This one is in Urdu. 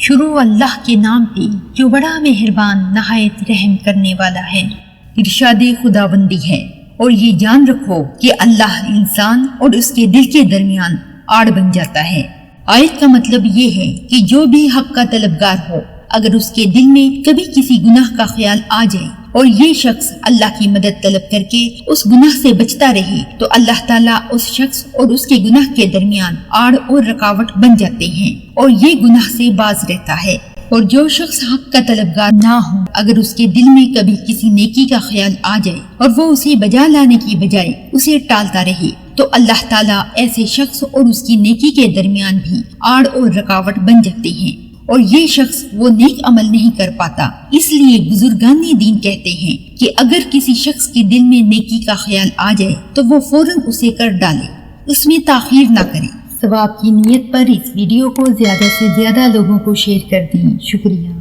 شروع اللہ کے نام پہ جو بڑا مہربان نہایت رحم کرنے والا ہے۔ ارشاد خداوندی ہے، اور یہ جان رکھو کہ اللہ انسان اور اس کے دل کے درمیان آڑ بن جاتا ہے۔ آیت کا مطلب یہ ہے کہ جو بھی حق کا طلبگار ہو، اگر اس کے دل میں کبھی کسی گناہ کا خیال آ جائے اور یہ شخص اللہ کی مدد طلب کر کے اس گناہ سے بچتا رہے، تو اللہ تعالیٰ اس شخص اور اس کے گناہ کے درمیان آڑ اور رکاوٹ بن جاتے ہیں اور یہ گناہ سے باز رہتا ہے۔ اور جو شخص حق کا طلبگار نہ ہو، اگر اس کے دل میں کبھی کسی نیکی کا خیال آ جائے اور وہ اسے بجا لانے کی بجائے اسے ٹالتا رہے، تو اللہ تعالیٰ ایسے شخص اور اس کی نیکی کے درمیان بھی آڑ اور رکاوٹ بن جاتے ہیں اور یہ شخص وہ نیک عمل نہیں کر پاتا۔ اس لیے بزرگان دین کہتے ہیں کہ اگر کسی شخص کے دل میں نیکی کا خیال آ جائے تو وہ فوراً اسے کر ڈالے، اس میں تاخیر نہ کرے۔ ثواب کی نیت پر اس ویڈیو کو زیادہ سے زیادہ لوگوں کو شیئر کر دیں۔ شکریہ۔